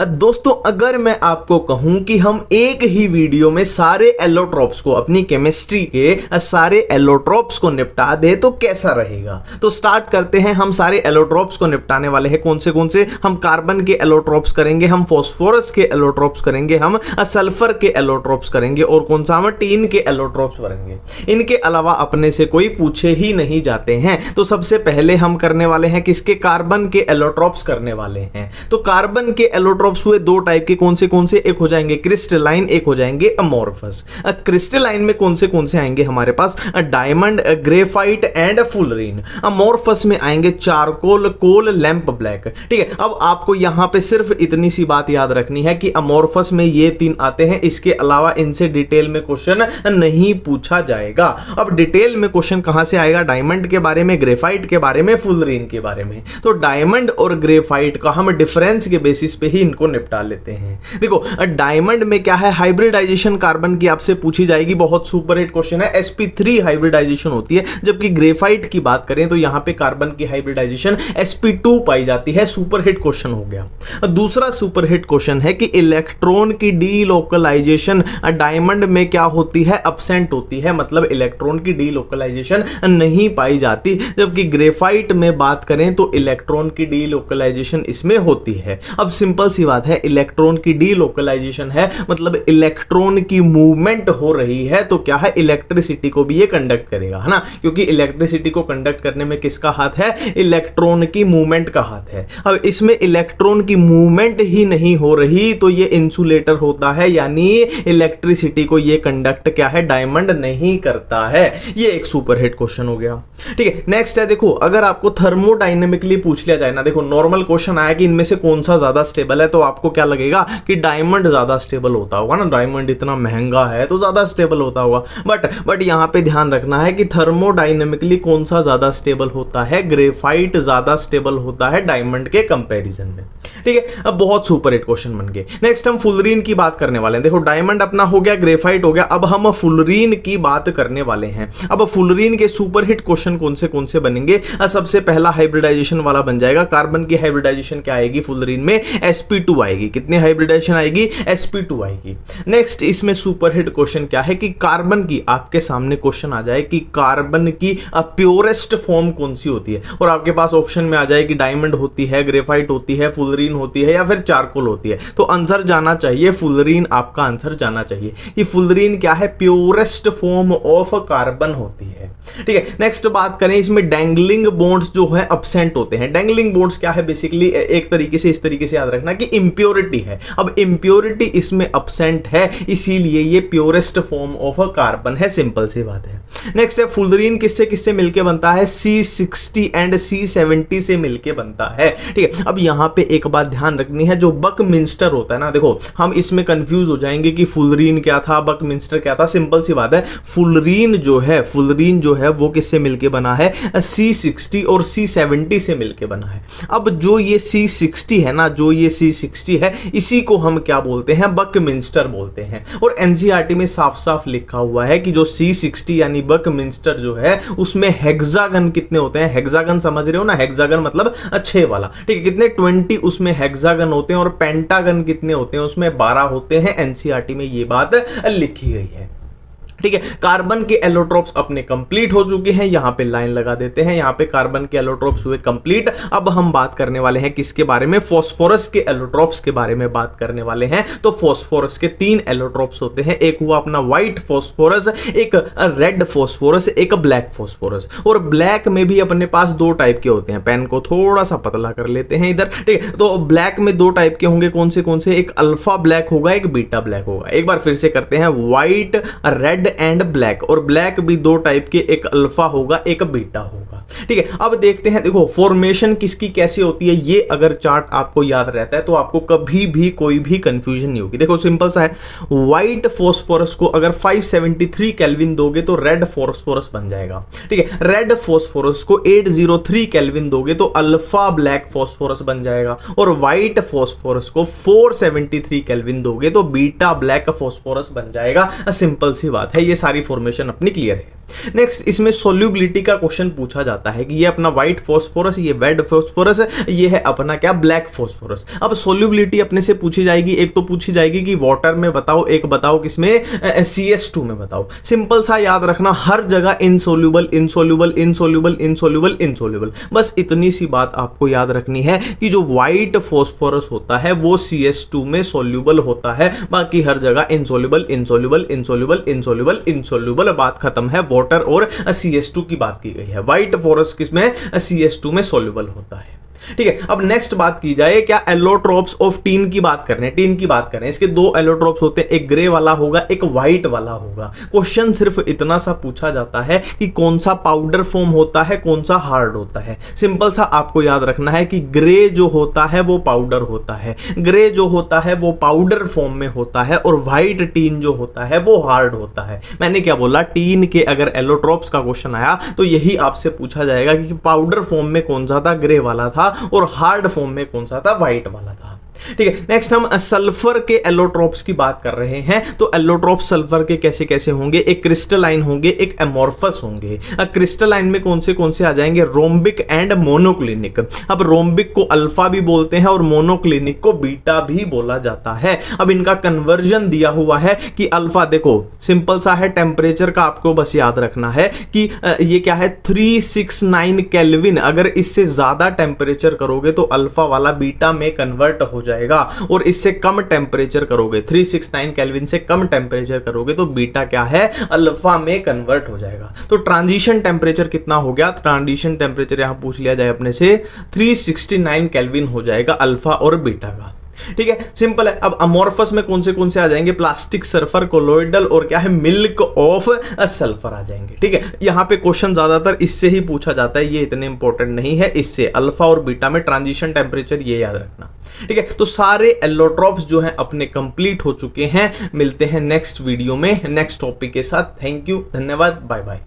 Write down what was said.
दोस्तों अगर मैं आपको कहूं कि हम एक ही वीडियो में सारे एलोट्रोप्स को, अपनी केमिस्ट्री के सारे एलोट्रोप्स को निपटा दे तो कैसा रहेगा। तो स्टार्ट करते हैं। हम सारे एलोट्रोप्स को निपटाने वाले हैं। कौन से हम कार्बन के एलोट्रोप्स करेंगे, हम फास्फोरस के एलोट्रोप्स करेंगे, हम सल्फर के एलोट्रोप्स करेंगे और कौन सा हम टीन के एलोट्रोप्स करेंगे। इनके अलावा अपने से कोई पूछे ही नहीं जाते हैं। तो सबसे पहले हम करने वाले हैं किसके, कार्बन के एलोट्रोप्स करने वाले हैं। तो कार्बन के एलोट्रोप्स हुए दो टाइप के, कौन से एक हो जाएंगे क्रिस्टलाइन, एक हो जाएंगे अमोर्फस। क्रिस्टलाइन में कौन से आएंगे हमारे पास, diamond, graphite and fullerene. Amorphous में आएंगे चारकोल, कोल, लैंप ब्लैक। ठीक है, अब आपको यहां पे सिर्फ इतनी सी बात याद रखनी है कि अमोर्फस में ये तीन आते हैं, इसके अलावा इनसे डिटेल में क्वेश्चन नहीं पूछा जाएगा। अब डिटेल में क्वेश्चन कहां से आएगा, डायमंड के बारे में, ग्रेफाइट के बारे में, फुलरीन के बारे में। तो डायमंड और ग्रेफाइट का हम डिफरेंस के बेसिस पे ही इनको निपटा लेते हैं। देखो डायमंड में क्या है, हाइब्रिडाइजेशन कार्बन की आपसे पूछी जाएगी, बहुत सुपर हिट क्वेश्चन है। sp3 हाइब्रिडाइजेशन होती है, जबकि ग्रेफाइट की बात करें तो यहां पे कार्बन की हाइब्रिडाइजेशन sp2 पाई जाती है। सुपर हिट क्वेश्चन हो गया। दूसरा सुपर हिट क्वेश्चन है कि इलेक्ट्रॉन की डीलोकलाइजेशन डायमंड में क्या होती है, अब्सेंट होती है, मतलब इलेक्ट्रॉन की डीलोकलाइजेशन नहीं पाई जाती। जबकि ग्रेफाइट में बात करें तो इलेक्ट्रॉन की डीलोकलाइजेशन इसमें होती है। अब सिंपल सी बात है, इलेक्ट्रॉन की डीलोकलाइजेशन है मतलब इलेक्ट्रॉन की मूवमेंट हो रही है, तो क्या है, इलेक्ट्रिसिटी को भी ये कंडक्ट करेगा, है ना, क्योंकि इलेक्ट्रिसिटी को कंडक्ट करने में किसका हाथ है, इलेक्ट्रॉन की मूवमेंट का हाथ है। अब इसमें इलेक्ट्रॉन की मूवमेंट ही नहीं हो रही तो ये इंसुलेटर होता है, यानी इलेक्ट्रिसिटी को ये कंडक्ट क्या है, डायमंड नहीं करता है। ये एक सुपर हिट क्वेश्चन हो गया। ठीक है, नेक्स्ट है, देखो अगर आपको थर्मोडायनेमिकली पूछ लिया जाए ना, देखो नॉर्मल क्वेश्चन आया कि इनमें से कौन सा ज्यादा स्टेबल है, तो आपको क्या लगेगा कि डायमंड ज्यादा स्टेबल होता होगा ना, डायमंड इतना महंगा है तो ज्यादा स्टेबल होता होगा। बट यहां पे ध्यान रखना है कि थर्मोडायनेमिकली कौन सा ज्यादा स्टेबल होता है, ग्रेफाइट ज्यादा स्टेबल होता है डायमंड के कंपैरिजन में। ठीक है, अब बहुत सुपर हिट क्वेश्चन बन गए। नेक्स्ट हम फुलरीन की बात करने वाले हैं। देखो डायमंड अपना हो गया, ग्रेफाइट हो गया, अब हम फुलरीन की बात करने वाले हैं। अब फुलरीन के सुपर हिट क्वेश्चन कौन से बनेंगे, सबसे पहला हाइब्रिडाइजेशन वाला बन जाएगा। कार्बन की हाइब्रिडाइजेशन क्या आएगी फुलरीन में, sp2 आएगी। कितनी हाइब्रिडाइजेशन आएगी, sp2 आएगी। नेक्स्ट इसमें सुपर हिट क्वेश्चन क्या है कि कार्बन की, आपके सामने क्वेश्चन आ जाए कि कार्बन की प्योरेस्ट फॉर्म कौन सी होती है, और आपके पास ऑप्शन में आ जाए कि डायमंड होती है, ग्रेफाइट होती है, फुलरीन होती है या फिर चारकोल होती है, तो आंसर जाना चाहिए फुलरीन। आपका आंसर जाना चाहिए कि फुलरीन क्या है, प्योरेस्ट फॉर्म ऑफ कार्बन होती है। ठीक है, नेक्स्ट बात करें, इसमें डैंगलिंग बॉन्ड्स जो है अब्सेंट होते हैं। डैंगलिंग बॉन्ड्स क्या है, बेसिकली एक तरीके से, इस तरीके से याद रखना कि इंप्योरिटी है। अब इंप्योरिटी इसमें अब्सेंट है, इसीलिए ये प्योरेस्ट फॉर्म ऑफ कार्बन है, सिंपल सी बात है। नेक्स्ट है, फुलरीन किससे मिलके बनता है, C60 एंड C70 से मिलके बनता है। ठीक है, अब यहां पे एक बात ध्यान रखनी है, जो बकमिंस्टर होता है ना, देखो हम इसमें कंफ्यूज हो जाएंगे कि फुलरीन क्या था, बकमिंस्टर क्या था। सिंपल सी बात है, फुलरीन जो है वो किससे मिलके बना है, C60 और C70 से मिलके बना है। अब जो ये C60 है ना, जो ये C60 है, इसी को हम क्या बोलते हैं, बकमिंस्टर बोलते हैं। और एनसीईआरटी में साफ साफ लिखा हुआ है कि जो C60 यानी बकमिंस्टर जो है, उसमें हेक्सागन कितने होते हैं, हेक्सागन समझ रहे हो ना, हेक्सागन मतलब 6 वाला। ठीक है, कितने 20 उसमें हेक्सागन होते हैं, और पेंटागन कितने होते हैं, उसमें 12 होते हैं। एनसीईआरटी में ये बात लिखी गई है। ठीक है, कार्बन के एलोट्रोप्स अपने कंप्लीट हो चुके हैं, यहां पे लाइन लगा देते हैं। यहां पे कार्बन के एलोट्रोप्स हुए कंप्लीट। अब हम बात करने वाले हैं किसके बारे में, फास्फोरस के एलोट्रोप्स के बारे में बात करने वाले हैं। तो फास्फोरस के 3 एलोट्रोप्स होते हैं, एक हुआ अपना व्हाइट फास्फोरस, एक रेड फास्फोरस, एक ब्लैक फास्फोरस। और ब्लैक में भी अपने पास 2 टाइप के होते हैं। पेन को थोड़ा सा पतला कर लेते हैं इधर। ठीक है, तो ब्लैक में 2 टाइप के होंगे, कौन से, एक अल्फा ब्लैक होगा, एक बीटा ब्लैक होगा। एक बार फिर से करते हैं, व्हाइट, रेड एंड ब्लैक। और ब्लैक भी 2 टाइप के, एक अल्फा होगा, एक बीटा होगा। ठीक है, अब देखते हैं, देखो फॉर्मेशन किसकी कैसी होती है, ये अगर चार्ट आपको याद रहता है तो आपको कभी भी कोई भी कंफ्यूजन नहीं होगी। देखो सिंपल सा है, व्हाइट फास्फोरस को अगर 573 केल्विन दोगे तो रेड फास्फोरस बन जाएगा। ठीक है, रेड फास्फोरस को 803 केल्विन दोगे तो अल्फा ब्लैक फास्फोरस बन जाएगा। और व्हाइट फास्फोरस को 473 केल्विन दोगे तो बीटा ब्लैक फास्फोरस बन जाएगा। सिंपल सी बात है, ये सारी फॉर्मेशन अपनी क्लियर है। नेक्स्ट इसमें सोल्यूबिलिटी का क्वेश्चन पूछा जाता है कि ये अपना व्हाइट फास्फोरस, ये रेड फास्फोरस, ये है अपना क्या ब्लैक फास्फोरस। अब सोल्यूबिलिटी अपने से पूछी जाएगी, एक तो पूछी जाएगी कि वाटर में बताओ, एक बताओ किसमें CS2 में बताओ। सिंपल सा याद रखना, हर जगह insoluble insoluble insoluble insoluble insoluble, बस इतनी सी बात आपको याद रखनी है कि जो व्हाइट फास्फोरस होता है वो CS2 में सोल्यूबल होता है, बाकी हर जगह insoluble insoluble insoluble insoluble insoluble. बात खत्म है, वाटर और CS2 की बात की गई है। व्हाइट फॉस्फोरस किसमें CS2 में सोल्यूबल होता है। ठीक है, अब नेक्स्ट बात की जाए, क्या एलोट्रोप्स ऑफ टीन की बात कर रहे हैं, टीन की बात कर रहे हैं। इसके दो एलोट्रोप्स होते हैं, एक ग्रे वाला होगा, एक व्हाइट वाला होगा। क्वेश्चन सिर्फ इतना सा पूछा जाता है कि कौन सा पाउडर फॉर्म होता है, कौन सा हार्ड होता है। सिंपल सा आपको याद रखना है कि ग्रे जो होता है वो पाउडर होता है, ग्रे जो होता है वो पाउडर फॉर्म में होता है, और व्हाइट टीन जो होता है वो हार्ड होता है। मैंने क्या बोला, टीन के अगर एलोट्रोप्स का क्वेश्चन आया तो यही आपसे पूछा जाएगा कि पाउडर फॉर्म में कौन सा था, ग्रे वाला था, और हार्ड फॉर्म में कौन सा था, व्हाइट वाला था। ठीक है, नेक्स्ट हम सल्फर के एलोट्रोप्स की बात कर रहे हैं। तो एलोट्रोप्स सल्फर के कैसे कैसे होंगे, एक क्रिस्टलाइन होंगे, एक एमोर्फस होंगे। क्रिस्टलाइन में कौन से आ जाएंगे, रोम्बिक एंड मोनोक्लिनिक। अब रोम्बिक को अल्फा भी बोलते हैं और मोनोक्लिनिक को बीटा भी बोला जाता है। अब इनका कन्वर्जन दिया हुआ है कि अल्फा, देखो सिंपल सा है, टेम्परेचर का आपको बस याद रखना है कि ये क्या है 369 केल्विन। अगर इससे ज्यादा टेम्परेचर करोगे तो अल्फा वाला बीटा में कन्वर्ट हो जाएगा, और इससे कम टेम्परेचर करोगे, 369 केल्विन से कम टेम्परेचर करोगे तो बीटा क्या है, अल्फा में कन्वर्ट हो जाएगा। तो ट्रांजिशन टेम्परेचर कितना हो गया, ट्रांजिशन टेम्परेचर यहां पूछ लिया जाए अपने से, 369 केल्विन हो जाएगा अल्फा और बीटा का। ठीक है, सिंपल है। अब अमोर्फस में कौन से आ जाएंगे, प्लास्टिक, सल्फर, कोलोइडल और क्या है, मिल्क ऑफ सल्फर आ जाएंगे। ठीक है, यहां पे क्वेश्चन ज्यादातर इससे ही पूछा जाता है, ये इतने इंपॉर्टेंट नहीं है। इससे अल्फा और बीटा में ट्रांजिशन टेम्परेचर ये याद रखना। ठीक है, तो सारे एलोट्रोप्स जो हैं अपने कंप्लीट हो चुके हैं। मिलते हैं नेक्स्ट वीडियो में नेक्स्ट टॉपिक के साथ। थैंक यू, धन्यवाद, बाय बाय।